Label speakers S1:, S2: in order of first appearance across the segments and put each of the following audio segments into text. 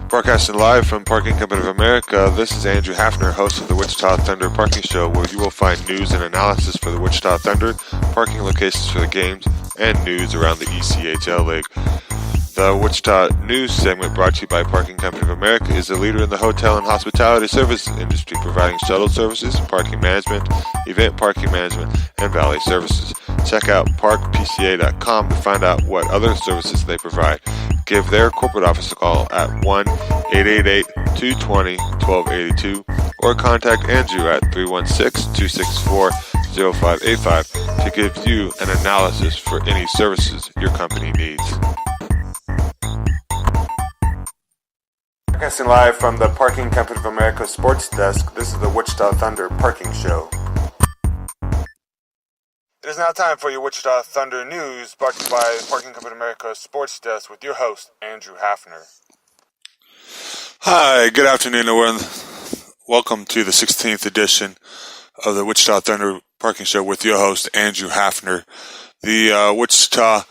S1: Broadcasting live from Parking Company of America, this is Andrew Hafner, host of the Wichita Thunder Parking Show, where you will find news and analysis for the Wichita Thunder, parking locations for the games, and news around the ECHL League. The Wichita News segment, brought to you by Parking Company of America, is a leader in the hotel and hospitality services industry, providing shuttle services, parking management, event parking management, and valet services. Check out parkpca.com to find out what other services they provide. Give their corporate office a call at 1-888-220-1282 or contact Andrew at 316-264-0585 to give you an analysis for any services your company needs. Broadcasting live from the Parking Company of America Sports Desk, this is the Wichita Thunder Parking Show. It is now time for your Wichita Thunder News, brought to you by the Parking Company of America Sports Desk with your host, Andrew Hafner. Hi, good afternoon, everyone. Welcome to the 16th edition of the Wichita Thunder Parking Show with your host, Andrew Hafner. The Wichita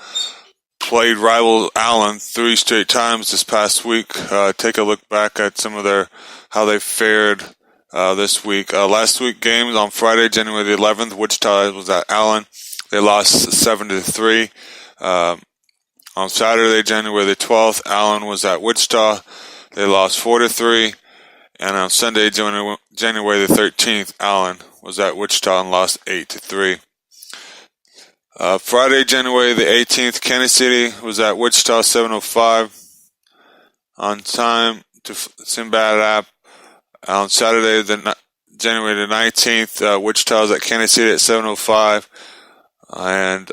S1: played rival Allen 3 straight times this past week. Take a look back at some of how they fared this week. Last week games on Friday, January the 11th, Wichita was at Allen. They lost 7-3. On Saturday, January the 12th, Allen was at Wichita. They lost 4-3. And on Sunday, January the 13th, Allen was at Wichita and lost 8-3. Friday, January the 18th, Kansas City was at Wichita 7:05 on time to Sinbad app. On Saturday, January the 19th, Wichita was at Kansas City at 7:05, and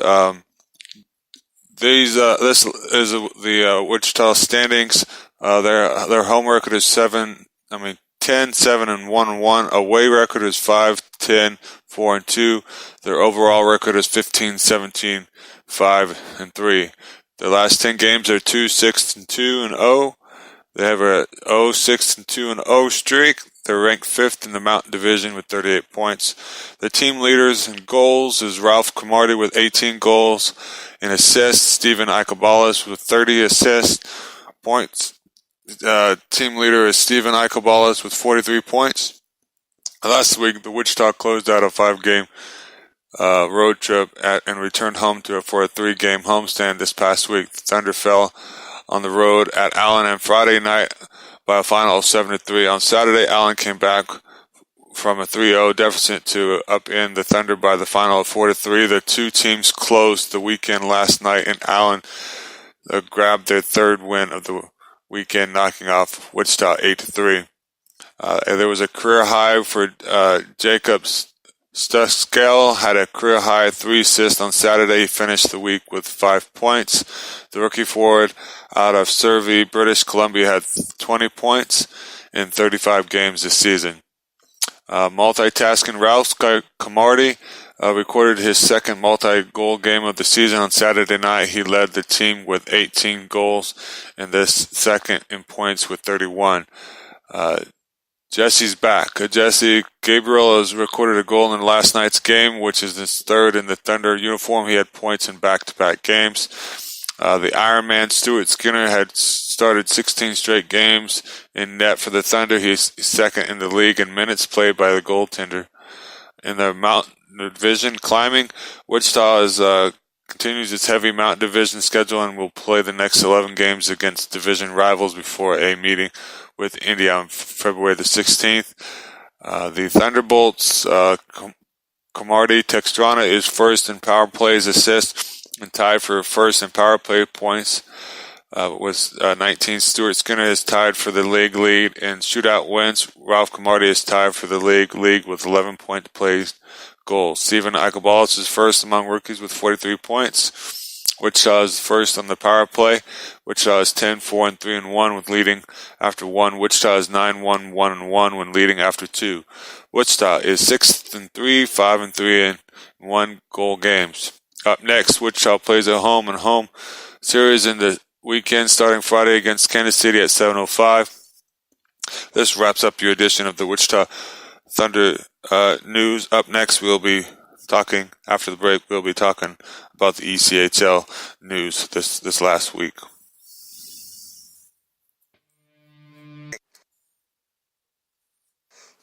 S1: this is the Wichita standings. Their home record is 10-7-1-1. Away record is 5-10-4-2. Their overall record is 15-17-5-3. Their last 10 games are 2-6-2-0. They have a 0-6-2-0 streak. They're ranked 5th in the Mountain Division with 38 points. The team leaders in goals is Ralph Cromartie with 18 goals. In assists, Stephen Icobalis with 30 assist points. Team leader is Stephen Icobalis with 43 points. Last week, the Wichita closed out a 5-game road trip and returned home for a 3-game homestand this past week. The Thunder fell on the road at Allen on Friday night by a final of 7-3. On Saturday, Allen came back from a 3-0 deficit to upend the Thunder by the final of 4-3. The two teams closed the weekend last night, and Allen grabbed their third win of the weekend, knocking off Wichita 8-3. There was a career high for Jacobs. Stuskell had a career high 3 assists on Saturday. He finished the week with 5 points. The rookie forward out of Surrey, British Columbia, had 20 points in 35 games this season. Multitasking Ralph Cromartie recorded his second multi-goal game of the season on Saturday night. He led the team with 18 goals and this second in points with 31. Jesse's back. Jesse Gabriel has recorded a goal in last night's game, which is his third in the Thunder uniform. He had points in back-to-back games. The Ironman Stuart Skinner had started 16 straight games in net for the Thunder. He's second in the league in minutes played by the goaltender. In the Mountain Division climbing, Wichita continues its heavy Mountain Division schedule and will play the next 11 games against division rivals before a meeting with India on February the 16th. The Thunderbolts, Cromartie Textrana is first in power plays assists and tied for first in power play points with 19. Stuart Skinner is tied for the league lead in shootout wins. Ralph Cromartie is tied for the league with 11 point plays goals. Stephen Icobalis is first among rookies with 43 points. Wichita is first on the power play. Wichita is 10-4-3-1 with leading after 1. Wichita is 9-1-1-1 when leading after 2. Wichita is 6-3, 5-3 in 1 goal games. Up next, Wichita plays at home and home series in the weekend starting Friday against Kansas City at 7:05. This wraps up your edition of the Wichita Thunder news. Up next, after the break, we'll be talking about the ECHL news this last week.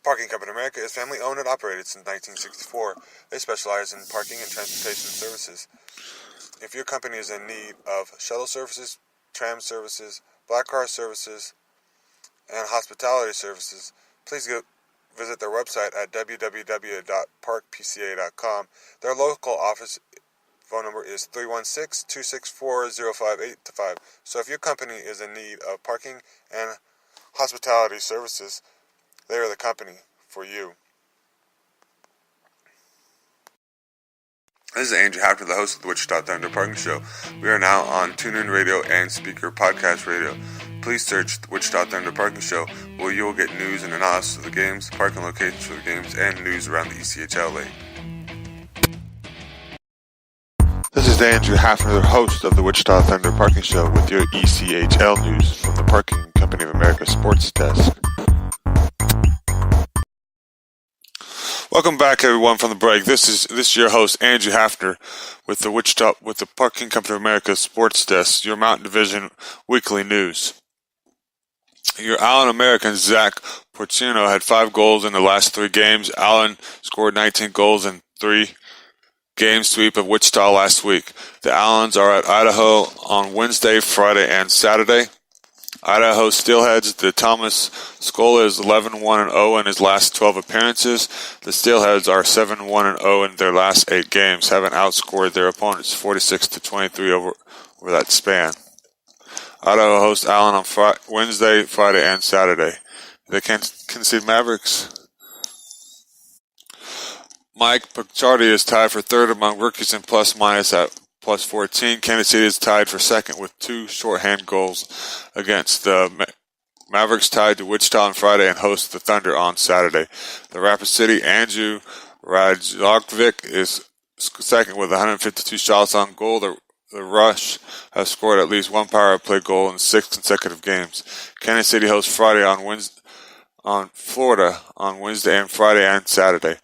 S1: Parking Company of America is family owned and operated since 1964. They specialize in parking and transportation services. If your company is in need of shuttle services, tram services, black car services, and hospitality services, please visit their website at www.parkpca.com. Their local office phone number is 316-264-0585. So if your company is in need of parking and hospitality services, they are the company for you. This is Andrew Hafner, the host of the Wichita Thunder Parking Show. We are now on TuneIn Radio and Speaker Podcast Radio. Please search the Wichita Thunder Parking Show, where you will get news and analysis of the games, parking locations for the games, and news around the ECHL League. This is Andrew Hafner, the host of the Wichita Thunder Parking Show, with your ECHL news from the Parking Company of America Sports Desk. Welcome back, everyone, from the break. This is your host, Andrew Hafner, with the Parking Company of America Sports Desk, your Mountain Division weekly news. Your Allen American Zach Porcino had 5 goals in the last 3 games. Allen scored 19 goals in 3-game sweep of Wichita last week. The Allens are at Idaho on Wednesday, Friday, and Saturday. Idaho Steelheads, the Thomas Scola is 11-1-0 in his last 12 appearances. The Steelheads are 7-1-0 in their last 8 games, having outscored their opponents 46-23 over that span. Idaho hosts Allen on Wednesday, Friday, and Saturday. They concede Mavericks. Mike Pacciardi is tied for third among rookies in plus-minus at plus 14. Kansas City is tied for second with 2 shorthand goals against. The Mavericks tied to Wichita on Friday and host the Thunder on Saturday. The Rapid City, Andrew Radjovic is second with 152 shots on goal. The Rush has scored at least 1 power play goal in 6 consecutive games. Kansas City hosts Friday on Florida on Wednesday and Friday and Saturday.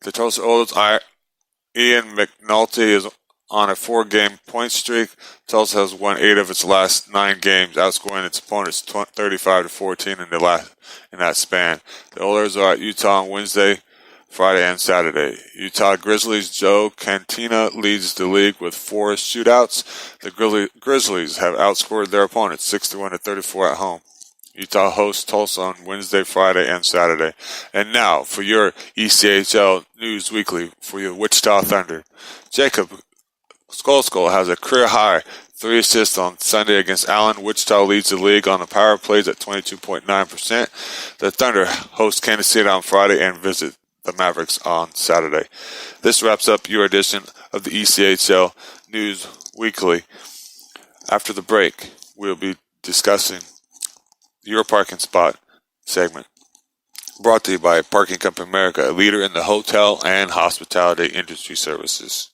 S1: The Tulsa Oilers' Ian McNulty is on a 4-game point streak. Tulsa has won 8 of its last 9 games, outscoring its opponents 35-14 in that span. The Oilers are at Utah on Wednesday, Friday, and Saturday. Utah Grizzlies' Joe Cantina leads the league with 4 shootouts. The Grizzlies have outscored their opponents 61-34 at home. Utah hosts Tulsa on Wednesday, Friday, and Saturday. And now for your ECHL News Weekly for your Wichita Thunder. Jacob Skull has a career-high 3 assists on Sunday against Allen. Wichita leads the league on the power plays at 22.9%. The Thunder host Kansas City on Friday and visit the Mavericks on Saturday. This wraps up your edition of the ECHL News Weekly. After the break, we'll be discussing your parking spot segment, brought to you by Parking Company America, a leader in the hotel and hospitality industry services.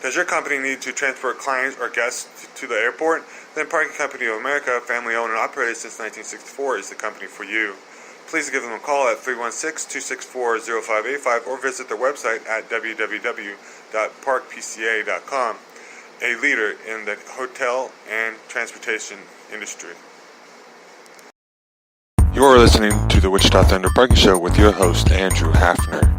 S1: Does your company need to transport clients or guests to the airport? Then Parking Company of America, family owned and operated since 1964, is the company for you. Please give them a call at 316-264-0585 or visit their website at www.parkpca.com, a leader in the hotel and transportation industry. You are listening to the Wichita Thunder Parking Show with your host, Andrew Hafner.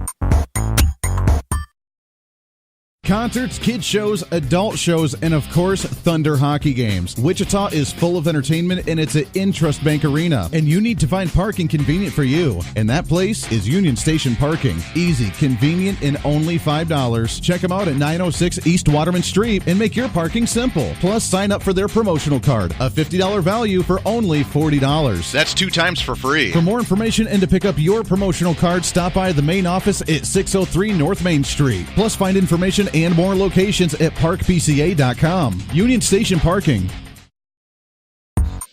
S2: Concerts, kids shows, adult shows, and of course, Thunder hockey games. Wichita is full of entertainment, and it's an Intrust Bank Arena. And you need to find parking convenient for you. And that place is Union Station Parking. Easy, convenient, and only $5. Check them out at 906 East Waterman Street and make your parking simple. Plus, sign up for their promotional card, a $50 value for only $40.
S3: That's 2 times for free.
S2: For more information and to pick up your promotional card, stop by the main office at 603 North Main Street. Plus, find information and more locations at parkpca.com. Union Station Parking.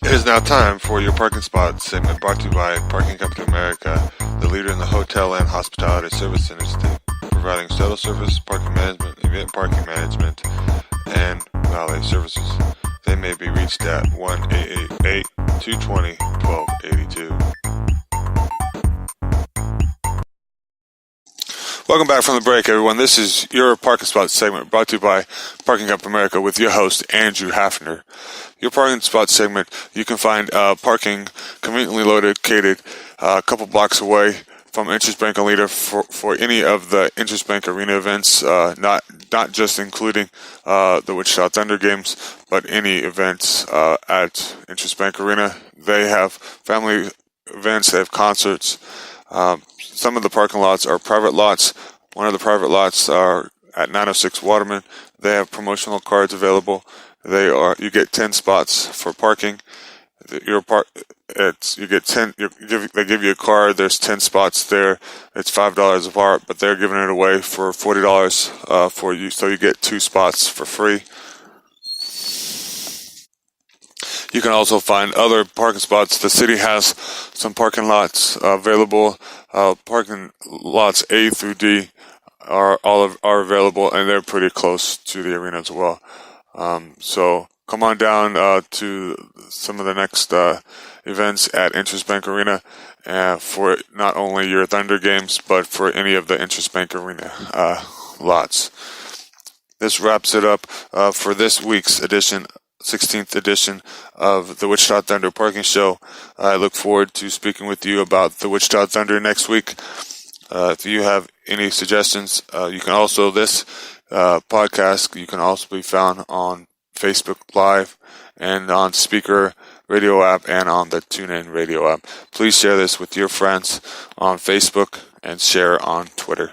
S1: It is now time for your parking spot segment, brought to you by Parking Company of America, the leader in the hotel and hospitality service industry, providing shuttle service, parking management, event parking management, and valet services. They may be reached at 1-888-220-1282. Welcome back from the break, everyone. This is your Parking Spot segment brought to you by Parking Up America with your host, Andrew Hafner. Your Parking Spot segment, you can find parking conveniently located a couple blocks away from Interest Bank Arena for any of the Interest Bank Arena events, not just including the Wichita Thunder games, but any events at Interest Bank Arena. They have family events, they have concerts. Some of the parking lots are private lots. One of the private lots are at 906 Waterman. They have promotional cards available. You get 10 spots for parking. They give you a card. There's 10 spots there. It's $5 apart, but they're giving it away for $40 for you, so you get 2 spots for free. You can also find other parking spots. The city has some parking lots available. Parking lots A through D are available, and they're pretty close to the arena as well. So come on down to some of the next events at Interest Bank Arena for not only your Thunder games, but for any of the Interest Bank Arena lots. This wraps it up for this week's 16th edition of the Wichita Thunder Parking Show. I look forward to speaking with you about the Wichita Thunder next week. If you have any suggestions, you can also, this podcast, you can also be found on Facebook Live and on Speaker Radio app and on the TuneIn Radio app. Please share this with your friends on Facebook and share on Twitter.